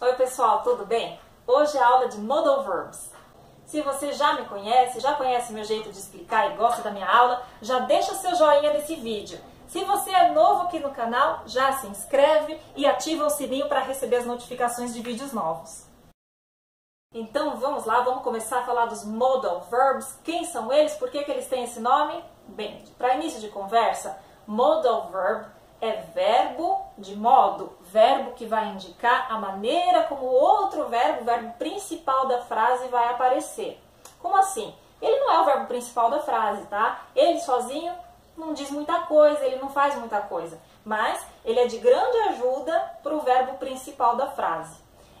Oi pessoal, tudo bem? Hoje é a aula de Modal Verbs. Se você já me conhece, já conhece meu jeito de explicar e gosta da minha aula, já deixa seu joinha nesse vídeo. Se você é novo aqui no canal, já se inscreve e ativa o sininho para receber as notificações de vídeos novos. Então vamos lá, vamos começar a falar dos Modal Verbs. Quem são eles? Por que eles têm esse nome? Bem, para início de conversa, Modal Verb é verbo de modo, verbo que vai indicar a maneira como o outro verbo, o verbo principal da frase vai aparecer. Como assim? Ele não é o verbo principal da frase, tá? Ele sozinho não diz muita coisa, ele não faz muita coisa, mas ele é de grande ajuda para o verbo principal da frase.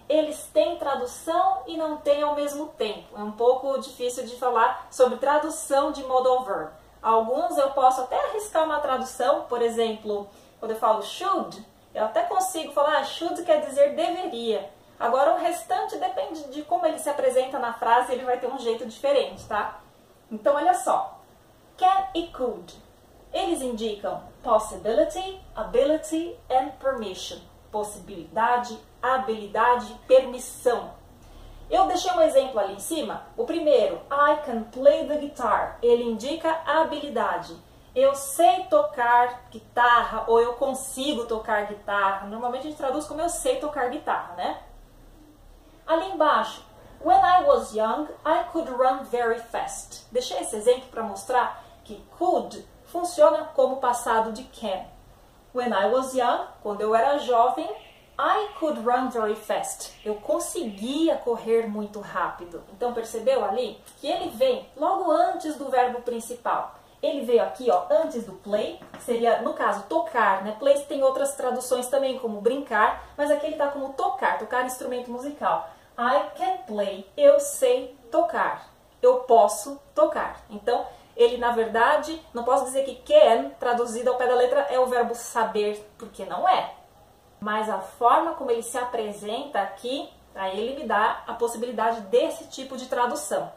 Eles têm tradução e não têm ao mesmo tempo. É um pouco difícil de falar sobre tradução de modal verb. Alguns eu posso até arriscar uma tradução, por exemplo, quando eu falo should, eu até consigo falar should quer dizer deveria. Agora o restante depende de como ele se apresenta na frase, ele vai ter um jeito diferente, tá? Então olha só, can e could, eles indicam possibility, ability and permission. Possibilidade, habilidade, permissão. Eu deixei um exemplo ali em cima. O primeiro, I can play the guitar. Ele indica a habilidade. Eu sei tocar guitarra ou eu consigo tocar guitarra. Normalmente a gente traduz como eu sei tocar guitarra, né? Ali embaixo, when I was young, I could run very fast. Deixei esse exemplo para mostrar que could funciona como passado de can. When I was young, quando eu era jovem, I could run very fast. Eu conseguia correr muito rápido. Então percebeu ali que ele vem logo antes do verbo principal. Ele veio aqui, ó, antes do play, seria, no caso, tocar, né? Play tem outras traduções também, como brincar, mas aqui ele tá como tocar instrumento musical. I can play, eu sei tocar, eu posso tocar. Então, ele, na verdade, não posso dizer que can, traduzido ao pé da letra, é o verbo saber, porque não é. Mas a forma como ele se apresenta aqui, aí ele me dá a possibilidade desse tipo de tradução.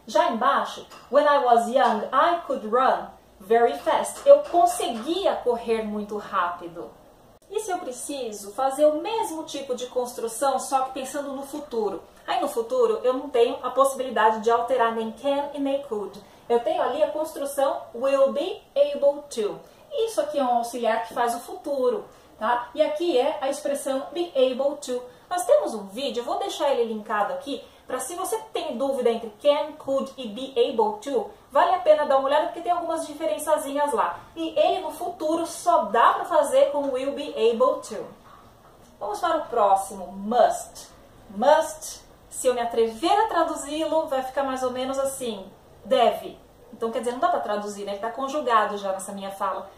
Já embaixo, when I was young, I could run very fast. Eu conseguia correr muito rápido. E se eu preciso fazer o mesmo tipo de construção, só que pensando no futuro? Aí no futuro eu não tenho a possibilidade de alterar nem can e nem could. Eu tenho ali a construção will be able to. Isso aqui é um auxiliar que faz o futuro, tá? E aqui é a expressão be able to. Nós temos um vídeo, eu vou deixar ele linkado aqui, para se você tem dúvida entre can, could e be able to, vale a pena dar uma olhada porque tem algumas diferençazinhas lá. E ele no futuro só dá para fazer com will be able to. Vamos para o próximo, must. Must, se eu me atrever a traduzi-lo, vai ficar mais ou menos assim, deve. Então quer dizer, não dá para traduzir, né? Ele está conjugado já nessa minha fala.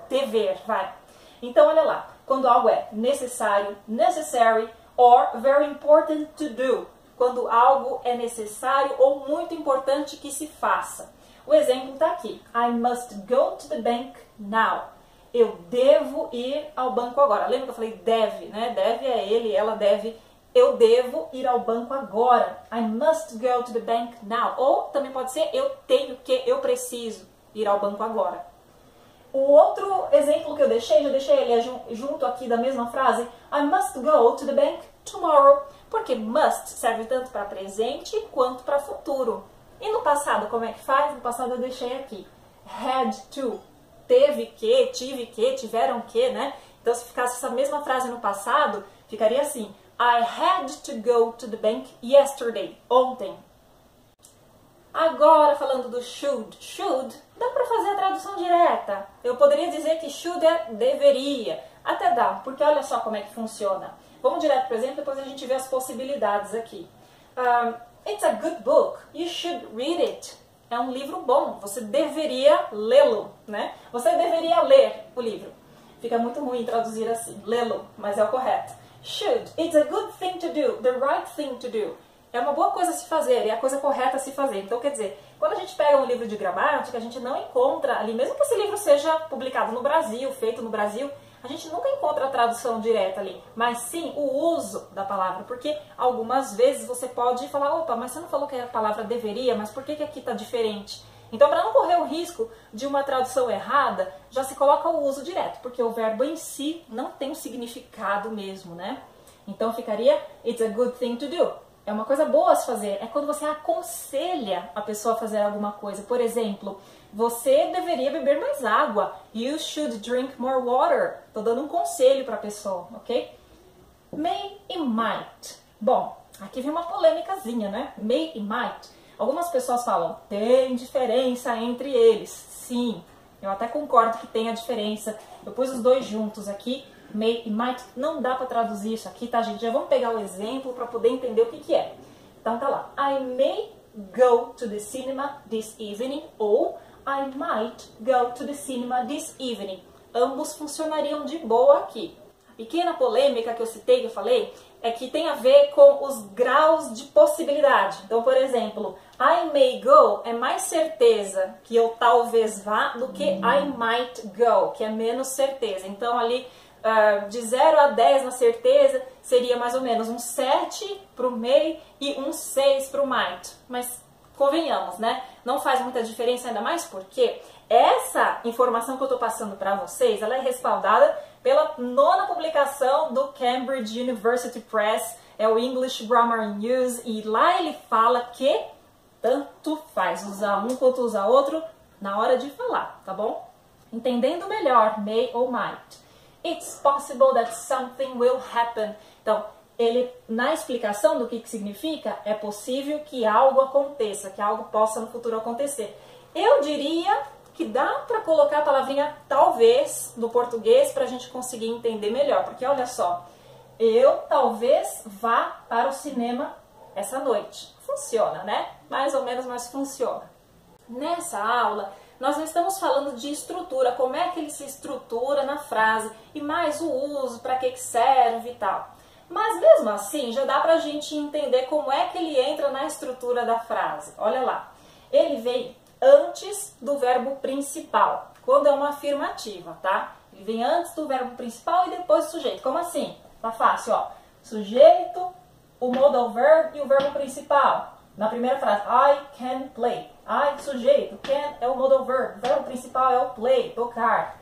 Dever, vai. Então olha lá, quando algo é necessário, necessary, or very important to do. Quando algo é necessário ou muito importante que se faça. O exemplo está aqui. I must go to the bank now. Eu devo ir ao banco agora. Lembra que eu falei deve, né? Deve é ele, ela deve. Eu devo ir ao banco agora. I must go to the bank now. Ou também pode ser eu tenho que, eu preciso ir ao banco agora. O outro exemplo que eu deixei, já deixei ele junto aqui da mesma frase. I must go to the bank tomorrow. Porque must serve tanto para presente quanto para futuro. E no passado, como é que faz? No passado eu deixei aqui. Had to. Teve que, tive que, tiveram que, né? Então se ficasse essa mesma frase no passado, ficaria assim. I had to go to the bank yesterday. Ontem. Agora falando do should. Should, dá para fazer a tradução direta. Eu poderia dizer que should é deveria. Até dá, porque olha só como é que funciona. Vamos direto para o exemplo, depois a gente vê as possibilidades aqui. It's a good book. You should read it. É um livro bom. Você deveria lê-lo, né? Você deveria ler o livro. Fica muito ruim traduzir assim, lê-lo, mas é o correto. Should. It's a good thing to do. The right thing to do. É uma boa coisa a se fazer, é a coisa correta a se fazer. Então, quer dizer, quando a gente pega um livro de gramática, a gente não encontra ali, mesmo que esse livro seja publicado no Brasil, feito no Brasil, a gente nunca encontra a tradução direta ali, mas sim o uso da palavra, porque algumas vezes você pode falar, opa, mas você não falou que a palavra deveria, mas por que aqui está diferente? Então, para não correr o risco de uma tradução errada, já se coloca o uso direto, porque o verbo em si não tem um significado mesmo, né? Então ficaria it's a good thing to do. É uma coisa boa a se fazer. É quando você aconselha a pessoa a fazer alguma coisa. Por exemplo, você deveria beber mais água. You should drink more water. Tô dando um conselho para a pessoa, ok? May e might. Bom, aqui vem uma polêmicazinha, né? May e might. Algumas pessoas falam, tem diferença entre eles. Sim, eu até concordo que tem a diferença. Eu pus os dois juntos aqui. May e might, não dá para traduzir isso aqui, tá, gente? Já vamos pegar o exemplo para poder entender o que que é. Então tá lá. I may go to the cinema this evening ou I might go to the cinema this evening. Ambos funcionariam de boa aqui. A pequena polêmica que eu citei, que eu falei, é que tem a ver com os graus de possibilidade. Então, por exemplo, I may go é mais certeza que eu talvez vá do que I might go, que é menos certeza. Então ali de 0 a 10 na certeza, seria mais ou menos um 7 para o may e um 6 para o might. Mas convenhamos, né? Não faz muita diferença, ainda mais porque essa informação que eu estou passando para vocês, ela é respaldada pela 9ª publicação do Cambridge University Press, é o English Grammar News, e lá ele fala que tanto faz usar um quanto usar outro na hora de falar, tá bom? Entendendo melhor may ou might. It's possible that something will happen. Então, ele, na explicação do que significa, é possível que algo aconteça, que algo possa no futuro acontecer. Eu diria que dá para colocar a palavrinha talvez no português para a gente conseguir entender melhor. Porque olha só, eu talvez vá para o cinema essa noite. Funciona, né? Mais ou menos, mas funciona. Nessa aula, nós não estamos falando de estrutura, como é que ele se estrutura na frase, e mais o uso, para que serve e tal. Mas mesmo assim, já dá pra gente entender como é que ele entra na estrutura da frase. Olha lá, ele vem antes do verbo principal, quando é uma afirmativa, tá? Ele vem antes do verbo principal e depois do sujeito. Como assim? Tá fácil, ó. Sujeito, o modal verb e o verbo principal. Na primeira frase, I can play. I, sujeito, can é o modal verb. O verbo principal é o play, tocar.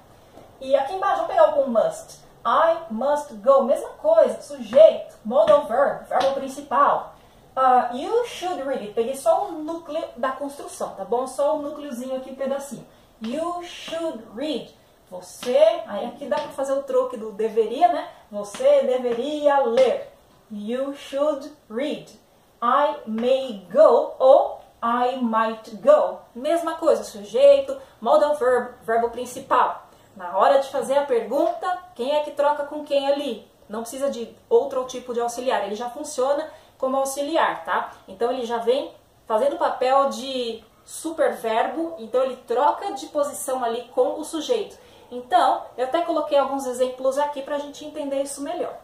E aqui embaixo, vamos pegar o com must. I must go. Mesma coisa, sujeito, modal verb, verbo principal. You should read it. Peguei só o núcleo da construção, tá bom? Só o núcleozinho aqui, um pedacinho. You should read. Você, aí aqui dá para fazer o troque do deveria, né? Você deveria ler. You should read. I may go ou I might go. Mesma coisa, sujeito, modal verb, verbo principal. Na hora de fazer a pergunta, quem é que troca com quem ali? Não precisa de outro tipo de auxiliar, ele já funciona como auxiliar, tá? Então ele já vem fazendo o papel de superverbo, então ele troca de posição ali com o sujeito. Então, eu até coloquei alguns exemplos aqui para a gente entender isso melhor.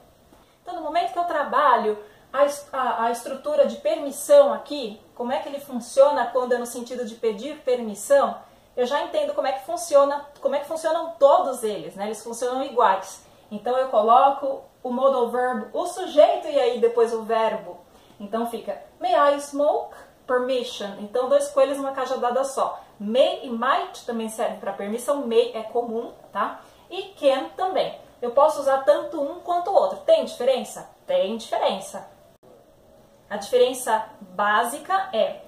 Então, no momento que eu trabalho a estrutura de permissão aqui, como é que ele funciona quando é no sentido de pedir permissão, eu já entendo como é que funcionam todos eles, né? Eles funcionam iguais. Então eu coloco o modal verb, o sujeito e aí depois o verbo. Então fica may I smoke? Permission. Então 2 coelhos numa cajadada só. May e might também serve para permissão. May é comum, tá? E can também. Eu posso usar tanto um quanto o outro. Tem diferença? Tem diferença. A diferença básica é,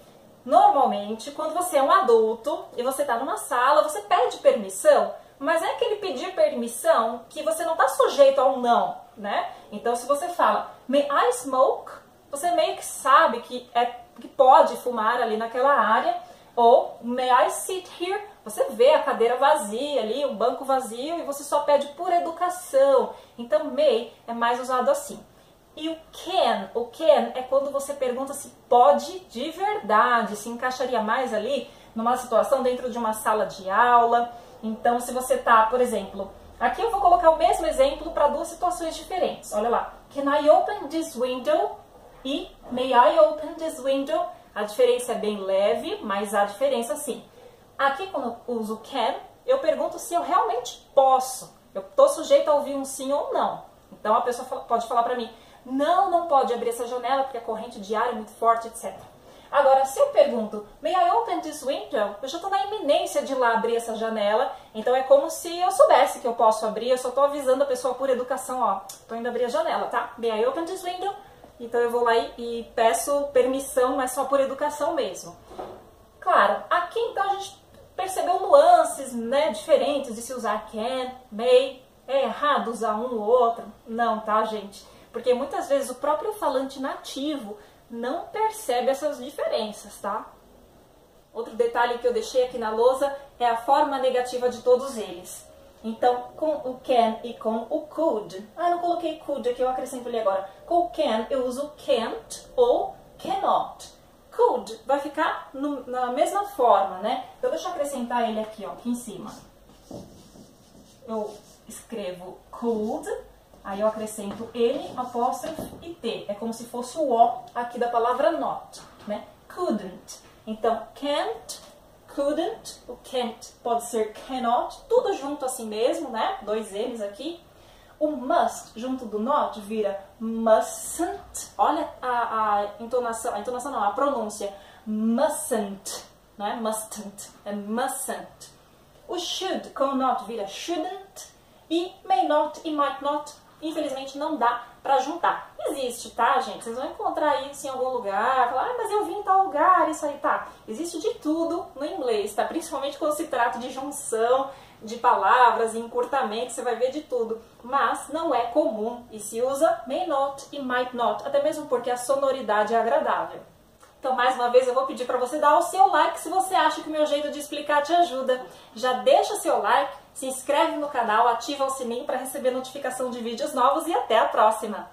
normalmente, quando você é um adulto e você está numa sala, você pede permissão, mas é aquele pedir permissão que você não está sujeito a um não, né? Então, se você fala, may I smoke? Você meio que sabe que pode fumar ali naquela área, ou may I sit here? Você vê a cadeira vazia ali, o banco vazio, e você só pede por educação. Então, may é mais usado assim. E o can é quando você pergunta se pode de verdade, se encaixaria mais ali numa situação dentro de uma sala de aula. Então, se você tá, por exemplo, aqui eu vou colocar o mesmo exemplo para 2 situações diferentes. Olha lá, can I open this window? E may I open this window? A diferença é bem leve, mas há diferença sim. Aqui, quando eu uso can, eu pergunto se eu realmente posso. Eu estou sujeito a ouvir um sim ou não. Então, a pessoa pode falar para mim, não pode abrir essa janela porque a corrente de ar é muito forte, etc. Agora, se eu pergunto, may I open this window? Eu já estou na iminência de ir lá abrir essa janela, então é como se eu soubesse que eu posso abrir, eu só estou avisando a pessoa por educação, ó, estou indo abrir a janela, tá? May I open this window? Então eu vou lá e peço permissão, mas só por educação mesmo. Claro, aqui então a gente percebeu nuances, né, diferentes de se usar can, may. É errado usar um ou outro? Não, tá, gente? Porque muitas vezes o próprio falante nativo não percebe essas diferenças, tá? Outro detalhe que eu deixei aqui na lousa é a forma negativa de todos eles. Então, com o can e com o could. Ah, não coloquei could aqui, eu acrescento ali agora. Com o can eu uso can't ou cannot. Could vai ficar na mesma forma, né? Então, deixa eu acrescentar ele aqui, ó, aqui em cima. Eu escrevo could, aí eu acrescento ele, apóstrofe e T. É como se fosse o O aqui da palavra not, né? Couldn't. Então, can't, couldn't, o can't pode ser cannot, tudo junto assim mesmo, né? Dois N's aqui. O must, junto do not, vira mustn't. Olha a entonação não, a pronúncia. Mustn't, não é mustn't, é mustn't. O should com o not vira shouldn't. E may not e might not, infelizmente, não dá pra juntar. Existe, tá, gente? Vocês vão encontrar isso em algum lugar, falar, ah, mas eu vim em tal lugar, isso aí, tá. Existe de tudo no inglês, tá? Principalmente quando se trata de junção de palavras e encurtamento, você vai ver de tudo. Mas não é comum e se usa may not e might not, até mesmo porque a sonoridade é agradável. Então, mais uma vez, eu vou pedir para você dar o seu like se você acha que o meu jeito de explicar te ajuda. Já deixa seu like, se inscreve no canal, ativa o sininho para receber notificação de vídeos novos e até a próxima!